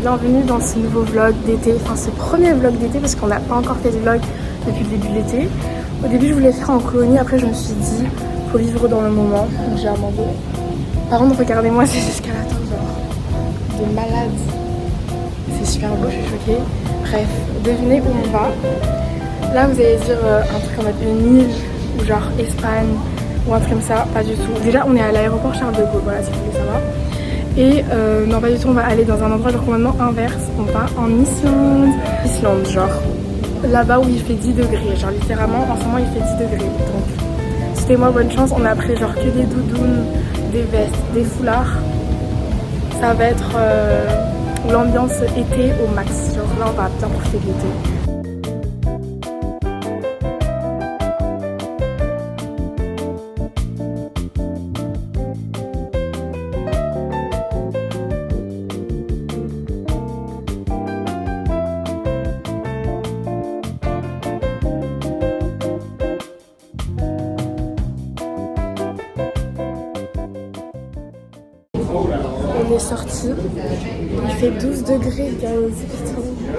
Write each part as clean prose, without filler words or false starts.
bienvenue dans ce nouveau vlog d'été, enfin ce premier vlog d'été parce qu'on n'a pas encore fait de vlog depuis le début de l'été. Au début je voulais faire en colonie, après je me suis dit faut vivre dans le moment, donc j'ai abandonné. Par contre regardez-moi ces escalators genre de malade, c'est super beau, je suis choquée. Bref, devinez où on va. Là vous allez dire un truc en mode une île ou genre Espagne ou un truc comme ça, pas du tout. Déjà on est à l'aéroport Charles de Gaulle, voilà si vous voulez savoir. Et non pas du tout, on va aller dans un endroit genre complètement inverse, on va en Islande. Islande genre là-bas où il fait 10 degrés, genre littéralement en ce moment il fait 10 degrés. Donc souhaitez-moi bonne chance, on a pris genre que des doudounes, des vestes, des foulards. Ça va être l'ambiance été au max, genre là on va bien profiter de l'été. On est sorti, il fait 12 degrés,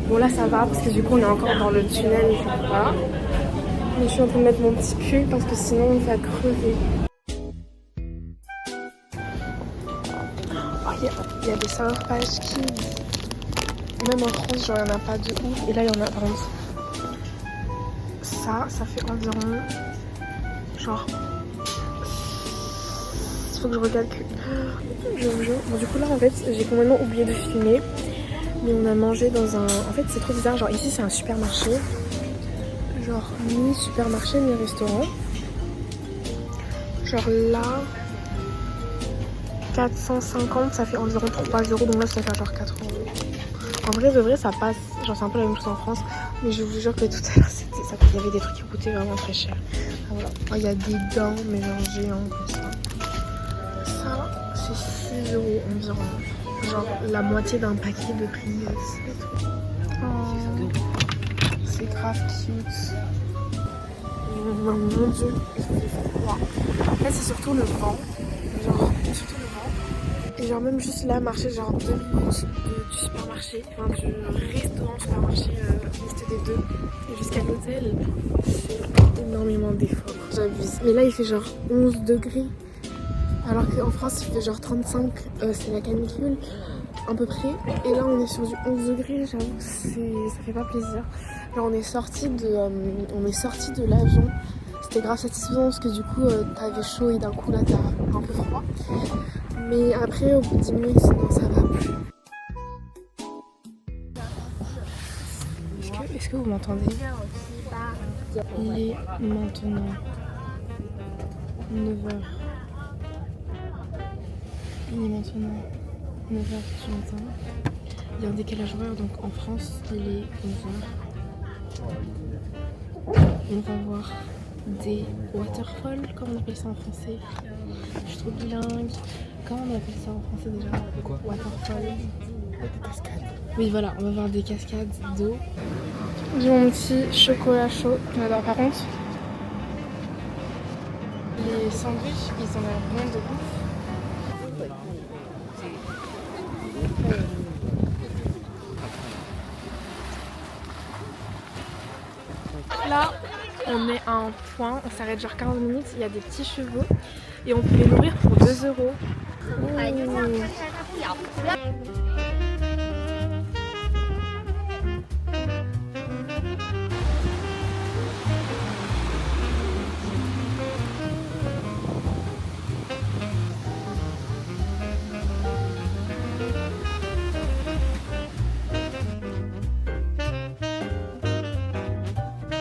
bon là ça va parce que du coup on est encore dans le tunnel, voilà. Mais je suis en train de mettre mon petit pull parce que sinon on va crever. Oh, il y a des Surfage Kids, même en France genre il n'y en a pas de ouf, et là il y en a par contre. Ça fait environ genre... Il faut que je recalcule. Je vous jure. Bon, du coup, là, en fait, j'ai complètement oublié de filmer. Mais on a mangé dans un... En fait, c'est trop bizarre. Genre, ici, c'est un supermarché. Genre, mi-supermarché, mi-restaurant. Genre là... 450, ça fait environ 3 €. Donc là, ça fait genre 4 €. En vrai, de vrai, ça passe. Genre, c'est un peu la même chose en France. Mais je vous jure que tout à l'heure, c'était ça. Il y avait des trucs qui coûtaient vraiment très cher. Ah, voilà. Oh, il y a des dents, mais genre géants comme ça. C'est 6 € environ. Genre la moitié d'un paquet de Pringles. Oh, c'est grave cute. Oh mon dieu, il fait froid. En fait, c'est surtout le vent. Genre, surtout le vent. Et genre, même juste là, marcher genre 2 minutes du supermarché, enfin du restaurant supermarché liste des deux, et jusqu'à l'hôtel, c'est énormément d'efforts. J'abuse. Mais là, il fait genre 11 degrés. Alors qu'en France il fait genre 35, c'est la canicule à peu près. Et là on est sur du 11 degrés, j'avoue que ça fait pas plaisir. Genre on est sorti de l'avion, c'était grave satisfaisant parce que du coup t'avais chaud et d'un coup là t'as un peu froid. Mais après au bout de 10 minutes non ça va plus. Est-ce que vous m'entendez? Il est maintenant 9h. Il est maintenant 9h du matin. Il y a un décalage horaire, donc en France, il est 11h. On va voir des waterfalls, comment on appelle ça en français? Je suis trop bilingue. Comment on appelle ça en français déjà? Quoi? Waterfall. Des cascades. Oui, voilà, on va voir des cascades d'eau. J'ai mon petit chocolat chaud. J'adore. Par contre, les sandwichs, ils ont l'air bons de ouf. Là, on est à un point, on s'arrête genre 15 minutes, il y a des petits chevaux et on peut les nourrir pour 2 €.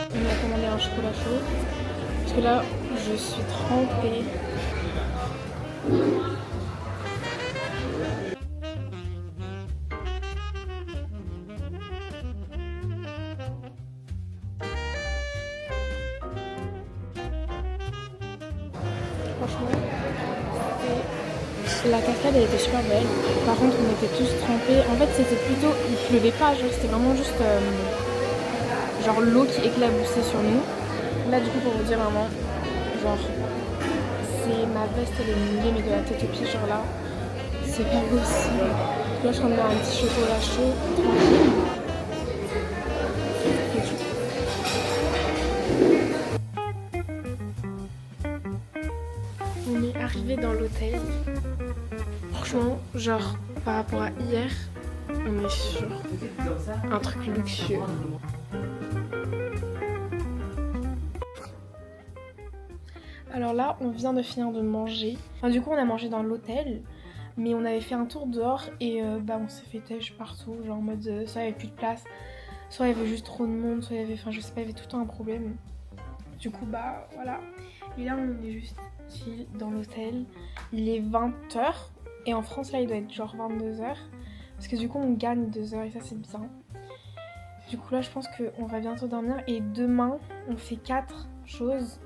On a commandé un chocolat chaud parce que là je suis trempée. Franchement, la cascade elle était super belle. Par contre on était tous trempés. En fait c'était plutôt, il pleuvait pas, genre c'était vraiment juste genre l'eau qui éclaboussait sur nous. Là du coup pour vous dire vraiment, genre c'est ma veste elle est mouillée mais de la tête aux pieds, genre là c'est pas possible. Là, je suis en train de boire un petit chocolat chaud, tranquille. On est arrivé dans l'hôtel. Franchement, genre par rapport à hier, on est sur un truc luxueux. Alors là, on vient de finir de manger. Enfin, du coup, on a mangé dans l'hôtel, mais on avait fait un tour dehors et on s'est fait têche partout. Genre en mode, soit il n'y avait plus de place, soit il y avait juste trop de monde, soit il y avait, enfin je sais pas, il y avait tout le temps un problème. Du coup, voilà. Et là, on est juste chill dans l'hôtel. Il est 20h et en France, là, il doit être genre 22h. Parce que du coup, on gagne 2 heures et ça, c'est bien. Du coup, là, je pense qu'on va bientôt dormir. Et demain, on fait 4 choses.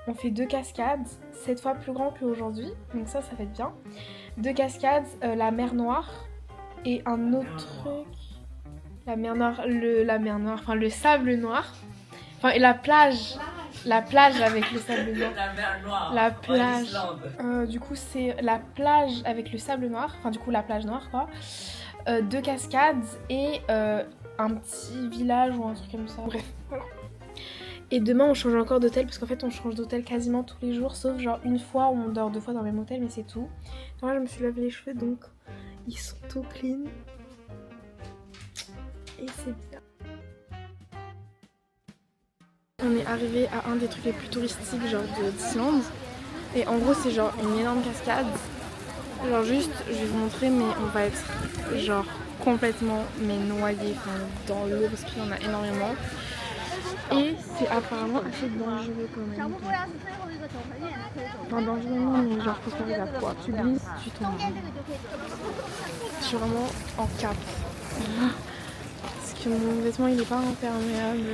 On fait 2 cascades, 7 fois plus grand qu'aujourd'hui, donc ça va être bien. 2 cascades, la mer Noire et un autre truc. La mer Noire, enfin le sable noir. Enfin, et la plage avec le sable noir. La mer Noire. La plage. Du coup, c'est la plage avec le sable noir. Enfin, du coup, la plage noire, quoi. 2 cascades et un petit village ou un truc comme ça. Bref, voilà. Et demain on change encore d'hôtel parce qu'en fait on change d'hôtel quasiment tous les jours sauf genre une fois où on dort 2 fois dans le même hôtel mais c'est tout. Donc là je me suis lavé les cheveux donc ils sont tout clean. Et c'est bien. On est arrivé à un des trucs les plus touristiques genre d'Islande. Et en gros c'est genre une énorme cascade. Genre juste je vais vous montrer mais on va être genre complètement noyé dans l'eau parce qu'il y en a énormément. Et c'est apparemment assez dangereux quand même. Enfin dangereux non mais genre faut faire gaffe quoi. Tu glisses, tu tombes. Je suis vraiment en cap. Parce que mon vêtement il est pas imperméable.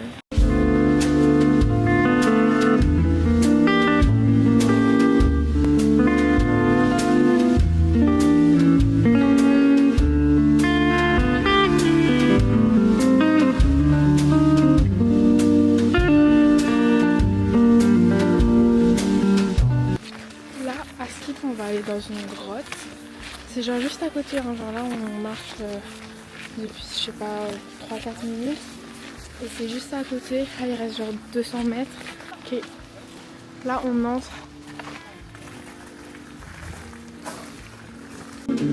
On va aller dans une grotte. C'est genre juste à côté, hein. Genre là on marche depuis je sais pas 3-4 minutes. Et c'est juste à côté. Là il reste genre 200 mètres. Ok. Là on entre. Je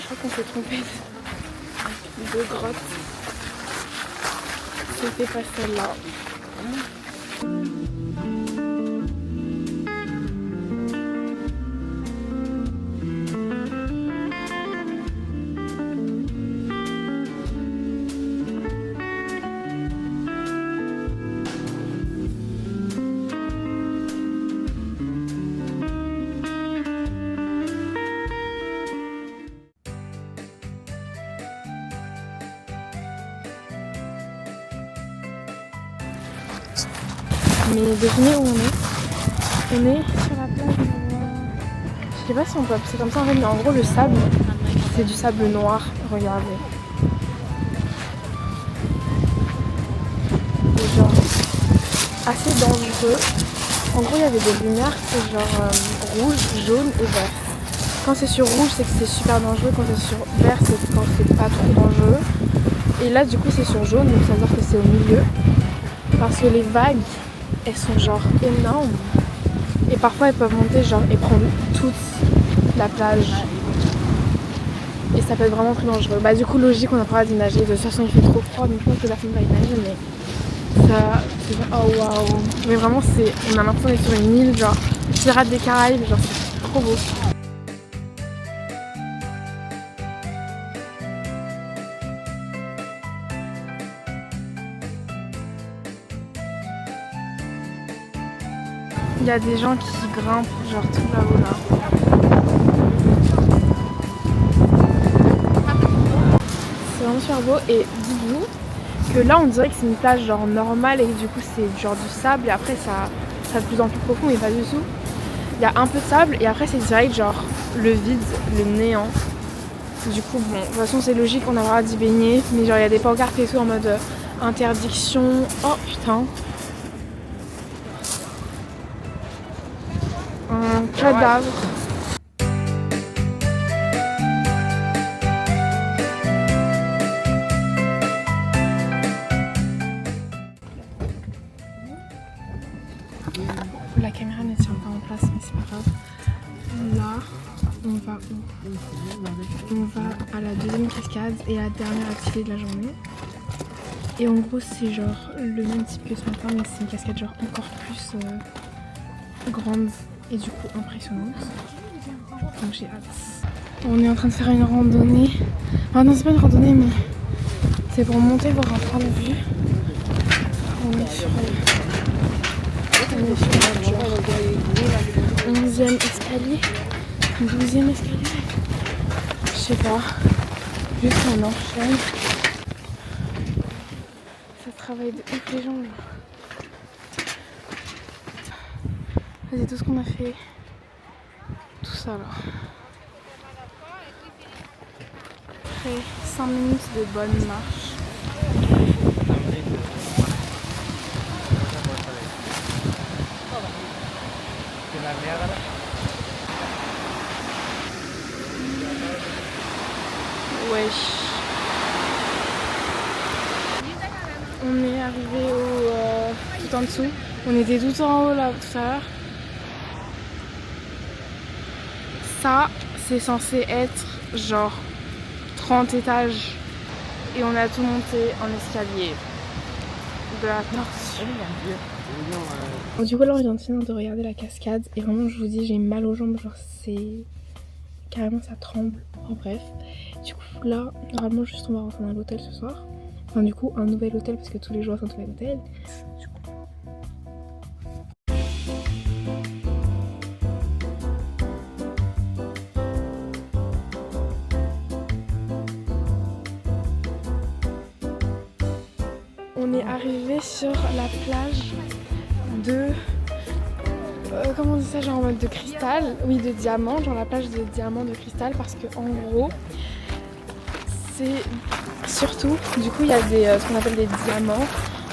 crois qu'on s'est trompé de grotte. C'était pas celle-là. Mais devinez où on est. On est sur la plage. Je sais pas si on peut appeler comme ça en fait, mais en gros le sable, c'est du sable noir. Regardez. C'est genre assez dangereux. En gros il y avait des lumières, c'est genre rouge, jaune et vert. Quand c'est sur rouge c'est que c'est super dangereux, quand c'est sur vert c'est quand c'est pas trop dangereux. Et là du coup c'est sur jaune donc ça veut dire que c'est au milieu. Parce que les vagues elles sont genre énormes et parfois elles peuvent monter genre et prendre toute la plage et ça peut être vraiment très dangereux. Du coup logique on a pas le droit d'y nager, de toute façon il fait trop froid donc je pense que personne va y nager mais ça c'est oh waouh. Mais vraiment c'est, on a l'impression d'être sur une île genre Pirates des Caraïbes, genre c'est trop beau. Il y a des gens qui grimpent genre tout là-haut là. C'est vraiment super beau et dites-vous que là on dirait que c'est une plage genre normale et du coup c'est genre du sable et après ça de plus en plus profond mais pas du tout. Il y a un peu de sable et après c'est direct genre le vide, le néant. Du coup bon, de toute façon c'est logique on a le droit d'y baigner mais genre il y a des pancartes et tout en mode interdiction. Oh putain. un cadavre. La caméra ne tient pas en place, mais c'est pas grave. Là, on va où? On va à la deuxième cascade et la dernière activité de la journée. Et en gros, c'est genre le même type que ce matin, mais c'est une cascade genre encore plus grande et du coup impressionnante. Donc j'ai hâte. On est en train de faire une randonnée. Enfin non, c'est pas une randonnée, mais c'est pour monter voir un point de vue. On est sur le 11e escalier, 12e escalier. Je sais pas. Juste on enchaîne. Ça travaille de ouf les jambes. C'est tout ce qu'on a fait. Tout ça là. Après 5 minutes de bonne marche. Wesh. On est arrivé tout en dessous. On était tout en haut là tout à l'heure. Ça, c'est censé être genre 30 étages. Et on a tout monté en escalier. De la torture. Du coup là on vient de finir de regarder la cascade. Et vraiment je vous dis j'ai mal aux jambes. Genre c'est... Carrément ça tremble. En bref. Du coup là normalement juste on va rentrer dans l'hôtel ce soir. Enfin du coup un nouvel hôtel parce que tous les jours c'est un nouvel hôtel. Du coup. On est arrivé sur la plage de... comment on dit ça, genre en mode de cristal? Oui, de diamant, genre la plage de diamant de cristal parce que en gros c'est surtout, du coup il y a des, ce qu'on appelle des diamants,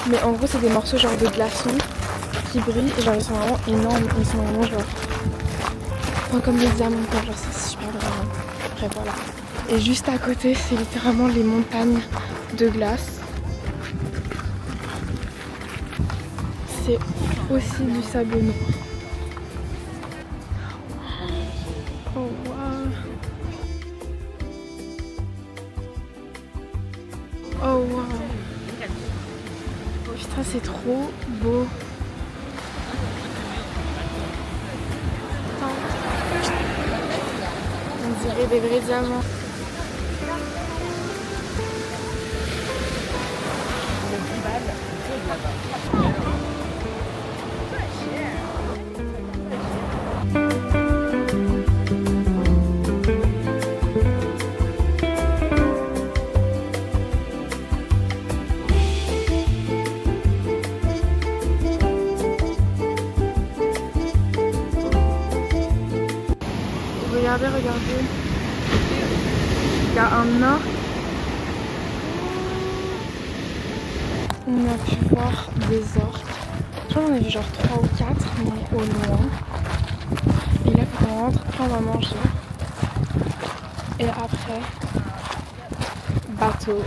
mais en gros c'est des morceaux genre de glaçons qui brillent et genre ils sont vraiment énormes, ils sont vraiment genre enfin, comme des diamants quoi, genre c'est super vraiment. Après voilà. Et juste à côté c'est littéralement les montagnes de glace. C'est aussi du sable noir. Oh waouh. Oh waouh. Putain c'est trop beau. On dirait des vrais diamants. Regardez. Il y a un nain. On a pu voir des orques. Je crois qu'on a vu genre 3 ou 4, mais au loin. Et là, quand on rentre, on va manger. Et après, bateau.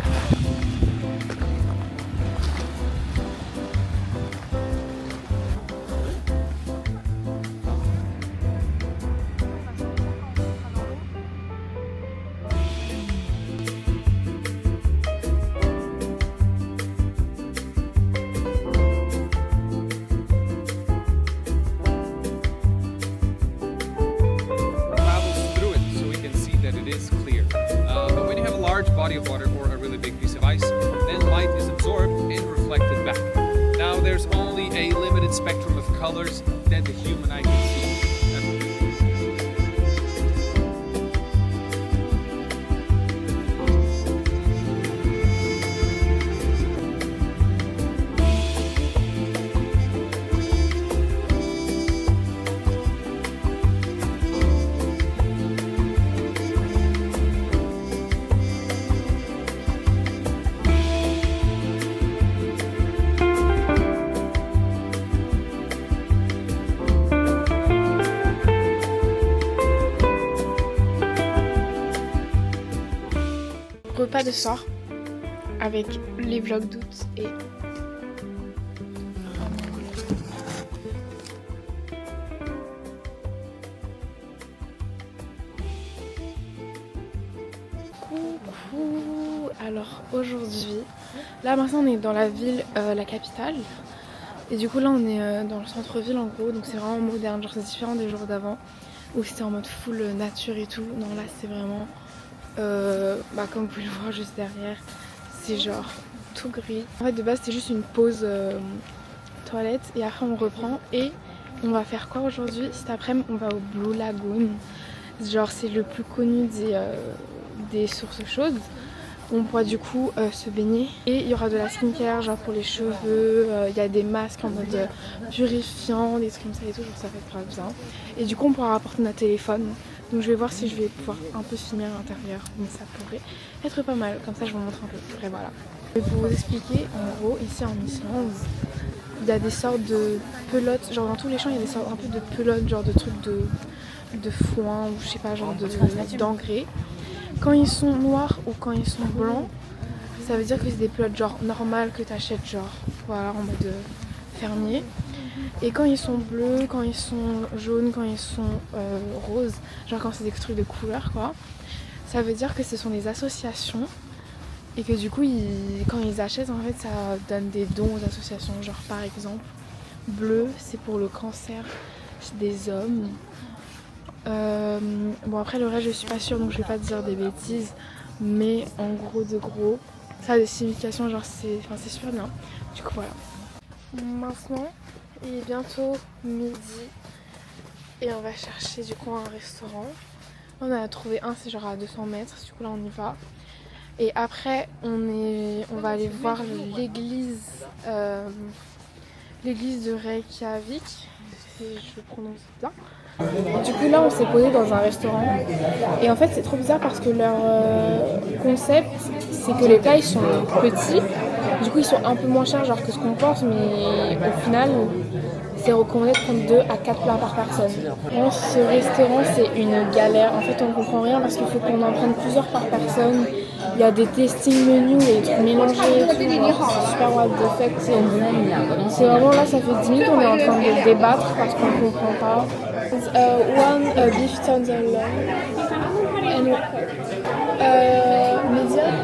Body of water or a really big piece of ice, then light is absorbed and reflected back. Now there's only a limited spectrum of colors that the human eye can see. pas de soir avec les vlogs d'août et coucou. Alors aujourd'hui, là maintenant on est dans la ville, la capitale. Et du coup là on est dans le centre-ville en gros, donc c'est vraiment moderne, genre c'est différent des jours d'avant où c'était en mode full nature et tout. Non là c'est vraiment, comme vous pouvez le voir juste derrière, c'est genre tout gris. En fait de base c'était juste une pause toilette et après on reprend et on va faire quoi aujourd'hui? Cet après-midi on va au Blue Lagoon, genre c'est le plus connu des sources chaudes. On pourra du coup se baigner et il y aura de la skincare genre pour les cheveux, il y a des masques en mode purifiant, des trucs comme ça et tout, genre ça va être grave bien. Et du coup on pourra rapporter notre téléphone, donc je vais voir si je vais pouvoir un peu filmer à l'intérieur, donc ça pourrait être pas mal, comme ça je vous montre un peu. Après voilà. Et pour vous expliquer, en gros ici en Islande, il y a des sortes de pelotes, genre dans tous les champs il y a des sortes un peu de pelotes, genre de trucs de foin ou je sais pas, genre d'engrais. Quand ils sont noirs ou quand ils sont blancs, ça veut dire que c'est des pelotes genre normales que t'achètes genre voilà en mode fermier. Et quand ils sont bleus, quand ils sont jaunes, quand ils sont roses, genre quand c'est des trucs de couleur quoi, ça veut dire que ce sont des associations et que du coup quand ils achètent en fait ça donne des dons aux associations. Genre par exemple bleu c'est pour le cancer des hommes. Bon après le reste je suis pas sûre donc je vais pas dire des bêtises, mais en gros de gros ça a des significations, genre c'est super bien. Du coup voilà. Maintenant il est bientôt midi et on va chercher du coup un restaurant. On en a trouvé un, c'est genre à 200 mètres, du coup là on y va. Et après on va aller voir l'église de Reykjavik, si je le prononce bien. Du coup là on s'est posé dans un restaurant et en fait c'est trop bizarre parce que leur concept c'est que les plats ils sont petits, du coup ils sont un peu moins chers genre que ce qu'on pense, mais au final c'est recommandé de prendre 2 à 4 plats par personne. Bon, ce restaurant c'est une galère, en fait on comprend rien parce qu'il faut qu'on en prenne plusieurs par personne. Il y a des tasting menus et des trucs mélangés et tout, genre c'est super what the fuck. C'est vraiment là ça fait 10 minutes on est en train de débattre parce qu'on comprend pas. One beef tenderloin and medium.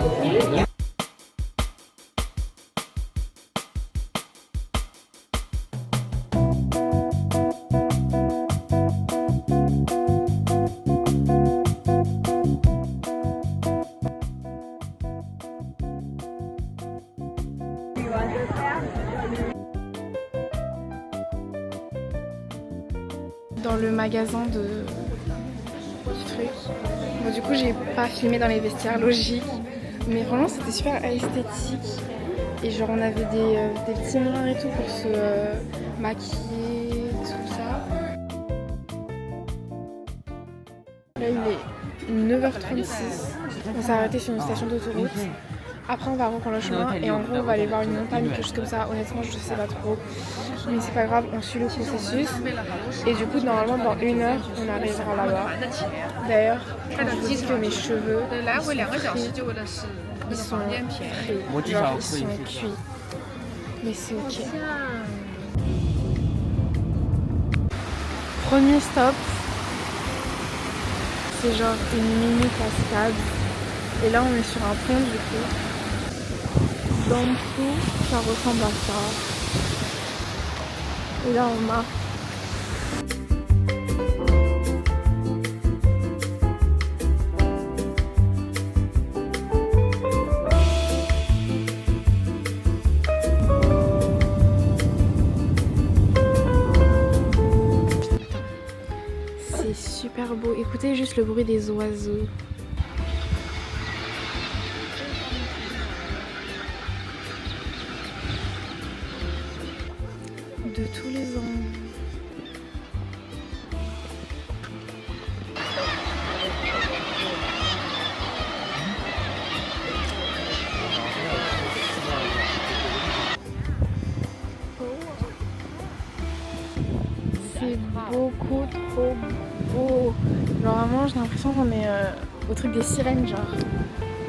Dans le magasin du truc. Bon, du coup j'ai pas filmé dans les vestiaires, logique, mais vraiment c'était super esthétique et genre on avait des petits miroirs et tout pour se maquiller, tout ça. Là il est 9h36, on s'est arrêté sur une station d'autoroute. Après on va reprendre le chemin et en gros on va aller voir une montagne, quelque chose comme ça. Honnêtement je sais pas trop, mais c'est pas grave, on suit le processus. Et du coup normalement dans 1 heure on arrivera là-bas. D'ailleurs quand je vous dis que mes cheveux ils sont frits, genre ils sont cuits, mais c'est ok. Premier stop, c'est genre une mini cascade et là on est sur un pont du coup. Dans le tout, ça ressemble à ça. Et là on marche. C'est super beau. Écoutez juste le bruit des oiseaux. De tous les angles. C'est beaucoup trop beau. Genre vraiment j'ai l'impression qu'on est au truc des sirènes, genre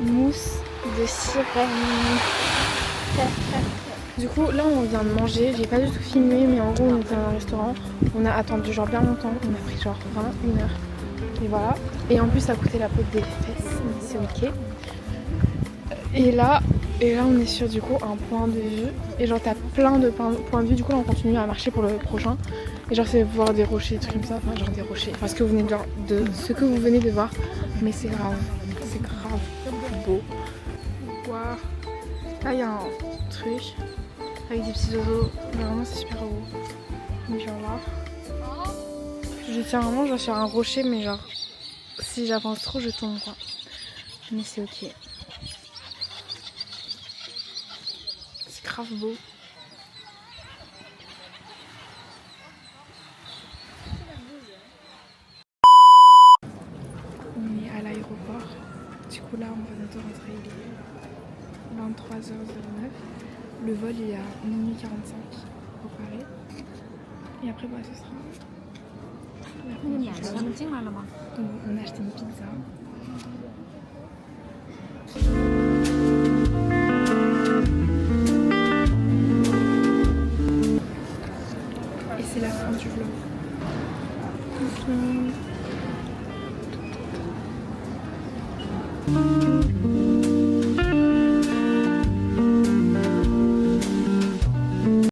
mousse de sirène. Du coup, là on vient de manger, j'ai pas du tout filmé, mais en gros on était dans un restaurant, on a attendu genre bien longtemps, on a pris genre 21 heures. Et voilà. Et en plus ça a coûté la peau des fesses, mais c'est ok. Et là on est sur du coup un point de vue. Et genre t'as plein de points de vue, du coup là on continue à marcher pour le prochain. Et genre c'est voir des rochers, des trucs comme ça, enfin genre des rochers, enfin ce que vous venez de voir. Mais c'est grave beau. Waouh. Là il y a un truc avec des petits oiseaux, vraiment c'est super beau. Donc genre là, je tiens vraiment genre sur un rocher, mais genre si j'avance trop je tombe quoi. Mais c'est ok. C'est grave beau. On est à l'aéroport. Du coup là on va bientôt rentrer. Il est 23h09. Le vol il est à minuit 45 pour Paris. Et après bah ce sera. Donc, on a acheté une pizza. Et c'est la fin du vlog. Thank you.